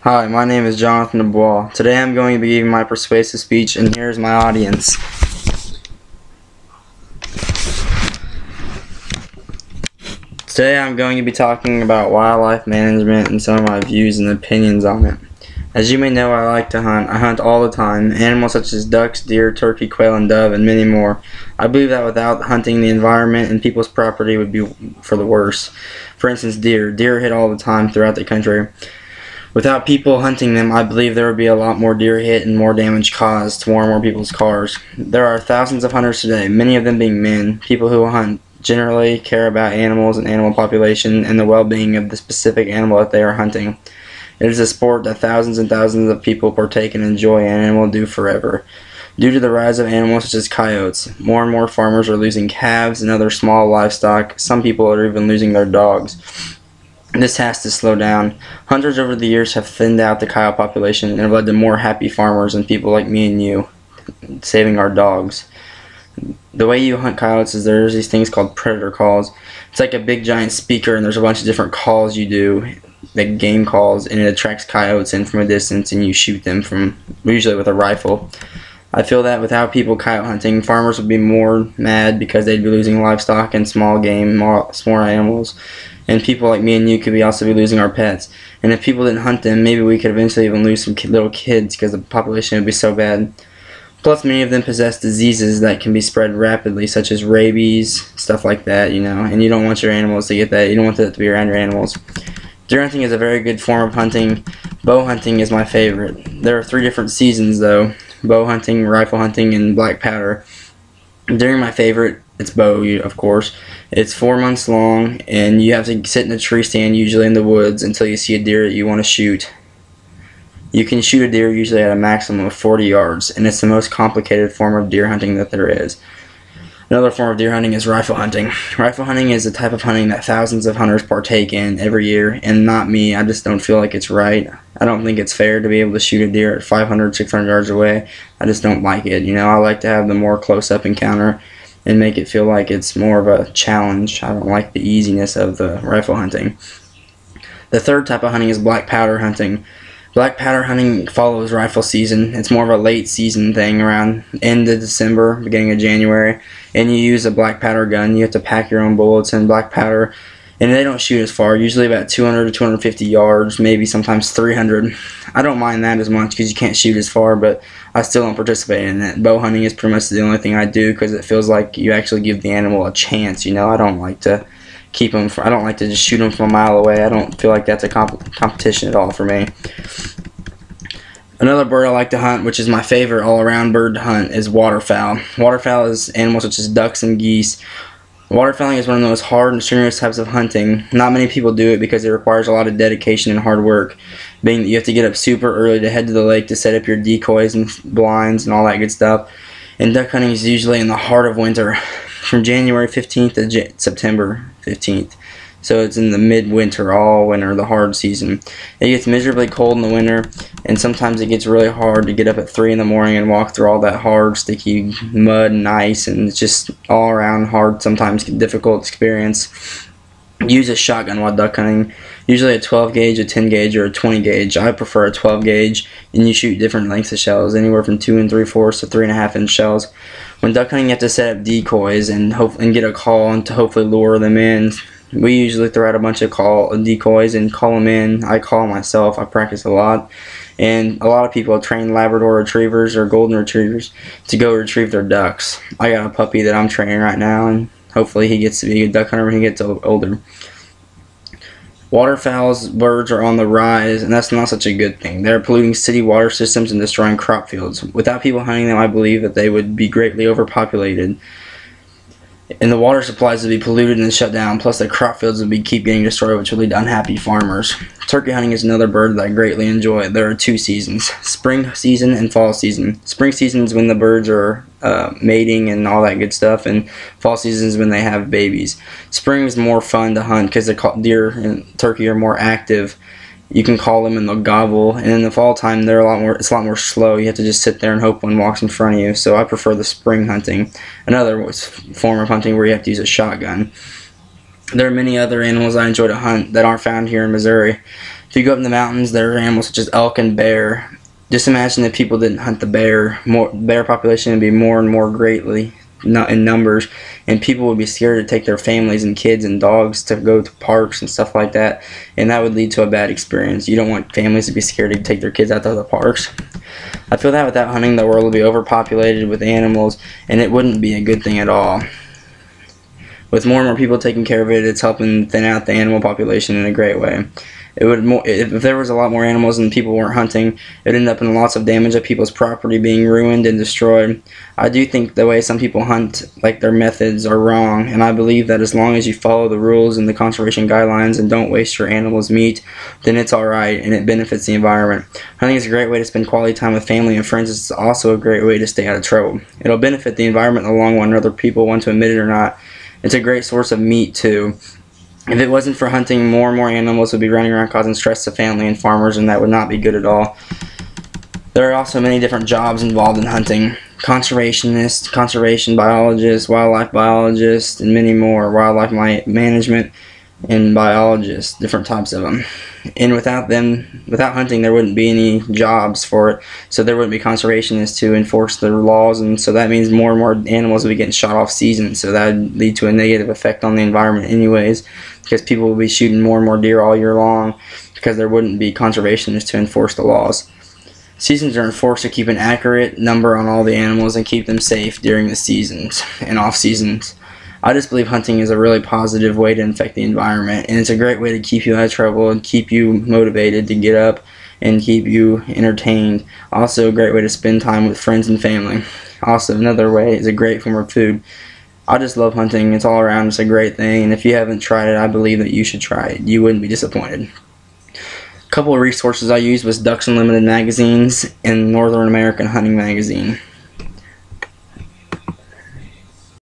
Hi, my name is Jonathan Dubois. Today I'm going to be giving my persuasive speech, and here's my audience. Today I'm going to be talking about wildlife management and some of my views and opinions on it. As you may know, I like to hunt. I hunt all the time, animals such as ducks, deer, turkey, quail, and dove, and many more. I believe that without hunting, the environment and people's property would be for the worse. For instance, deer. Deer hit all the time throughout the country. Without people hunting them, I believe there would be a lot more deer hit and more damage caused to more and more people's cars. There are thousands of hunters today, many of them being men. People who hunt generally care about animals and animal population and the well-being of the specific animal that they are hunting. It is a sport that thousands and thousands of people partake and enjoy and will do forever. Due to the rise of animals such as coyotes, more and more farmers are losing calves and other small livestock. Some people are even losing their dogs. This has to slow down. Hunters over the years have thinned out the coyote population and have led to more happy farmers and people like me and you, saving our dogs. The way you hunt coyotes is there's these things called predator calls. It's like a big giant speaker, and there's a bunch of different calls you do, like game calls, and it attracts coyotes in from a distance, and you shoot them from usually with a rifle. I feel that without people coyote hunting, farmers would be more mad because they'd be losing livestock and small game, small animals. And people like me and you could also be losing our pets. And if people didn't hunt them, maybe we could eventually even lose some little kids because the population would be so bad. Plus, many of them possess diseases that can be spread rapidly, such as rabies, stuff like that, and you don't want your animals to get that. You don't want that to be around your animals. Deer hunting is a very good form of hunting. Bow hunting is my favorite. There are 3 different seasons, though: bow hunting, rifle hunting, and black powder. During my favorite, it's bow, of course. It's 4 months long, and you have to sit in a tree stand, usually in the woods, until you see a deer that you want to shoot. You can shoot a deer usually at a maximum of 40 yards, and it's the most complicated form of deer hunting that there is. Another form of deer hunting is rifle hunting. Rifle hunting is a type of hunting that thousands of hunters partake in every year, and not me. I just don't feel like it's right. I don't think it's fair to be able to shoot a deer at 500, 600 yards away. I just don't like it. I like to have the more close-up encounter and make it feel like it's more of a challenge. I don't like the easiness of the rifle hunting. The third type of hunting is black powder hunting. Black powder hunting follows rifle season. It's more of a late season thing, around end of December, beginning of January, and you use a black powder gun. You have to pack your own bullets and black powder, and they don't shoot as far, usually about 200 to 250 yards, maybe sometimes 300. I don't mind that as much because you can't shoot as far, but I still don't participate in it. Bow hunting is pretty much the only thing I do because it feels like you actually give the animal a chance. I don't like to I don't like to just shoot them from a mile away. I don't feel like that's a competition at all for me. Another bird I like to hunt, which is my favorite all-around bird to hunt, is waterfowl. Waterfowl is animals such as ducks and geese. Waterfowling is one of the most hard and strenuous types of hunting. Not many people do it because it requires a lot of dedication and hard work. Being that you have to get up super early to head to the lake to set up your decoys and blinds and all that good stuff. And duck hunting is usually in the heart of winter, from January 15th to September 15th. So it's in the midwinter, all winter, the hard season. It gets miserably cold in the winter, and sometimes it gets really hard to get up at 3 in the morning and walk through all that hard, sticky mud and ice, and it's just all around hard, sometimes difficult experience. Use a shotgun while duck hunting, usually a 12 gauge, a 10 gauge, or a 20 gauge. I prefer a 12 gauge, and you shoot different lengths of shells, anywhere from 2 3/4 to 3.5 inch shells. When duck hunting, you have to set up decoys and get a call and to hopefully lure them in. We usually throw out a bunch of decoys and call them in. I call myself. I practice a lot. And a lot of people train Labrador retrievers or golden retrievers to go retrieve their ducks. I got a puppy that I'm training right now, and hopefully he gets to be a duck hunter when he gets older. Waterfowl's birds are on the rise, and that's not such a good thing. They're polluting city water systems and destroying crop fields. Without people hunting them, I believe that they would be greatly overpopulated, and the water supplies would be polluted and shut down, plus the crop fields would keep getting destroyed, which would lead to unhappy farmers. Turkey hunting is another bird that I greatly enjoy. There are 2 seasons, spring season and fall season. Spring season is when the birds are mating and all that good stuff, and fall season is when they have babies. Spring is more fun to hunt because the deer and turkey are more active. You can call them and they'll gobble, and in the fall time it's a lot more slow. You have to just sit there and hope one walks in front of you. So I prefer the spring hunting. Another form of hunting where you have to use a shotgun. There are many other animals I enjoy to hunt that aren't found here in Missouri. If you go up in the mountains, there are animals such as elk and bear. Just imagine if people didn't hunt the bear. Bear population would be more and more greatly in numbers, and people would be scared to take their families and kids and dogs to go to parks and stuff like that, and that would lead to a bad experience. You don't want families to be scared to take their kids out to the parks. I feel that without hunting, the world would be overpopulated with animals, and it wouldn't be a good thing at all. With more and more people taking care of it, it's helping thin out the animal population in a great way. If there was a lot more animals and people weren't hunting, it would end up in lots of damage of people's property being ruined and destroyed. I do think the way some people hunt, like their methods, are wrong, and I believe that as long as you follow the rules and the conservation guidelines and don't waste your animal's meat, then it's alright and it benefits the environment. Hunting is a great way to spend quality time with family and friends. It's also a great way to stay out of trouble. It'll benefit the environment in the long run, whether people want to admit it or not. It's a great source of meat too. If it wasn't for hunting, more and more animals would be running around causing stress to family and farmers, and that would not be good at all. There are also many different jobs involved in hunting. Conservationists, conservation biologists, wildlife biologists, and many more. Wildlife management and biologists, different types of them. And without hunting, there wouldn't be any jobs for it, so there wouldn't be conservationists to enforce the laws, and so that means more and more animals would be getting shot off season, so that would lead to a negative effect on the environment anyways, because people would be shooting more and more deer all year long because there wouldn't be conservationists to enforce the laws. Seasons are enforced to keep an accurate number on all the animals and keep them safe during the seasons and off seasons. I just believe hunting is a really positive way to affect the environment, and it's a great way to keep you out of trouble and keep you motivated to get up and keep you entertained. Also a great way to spend time with friends and family. Also another way is a great form of food. I just love hunting. It's all around. It's a great thing, and if you haven't tried it, I believe that you should try it. You wouldn't be disappointed. A couple of resources I used was Ducks Unlimited magazines and Northern American Hunting magazine.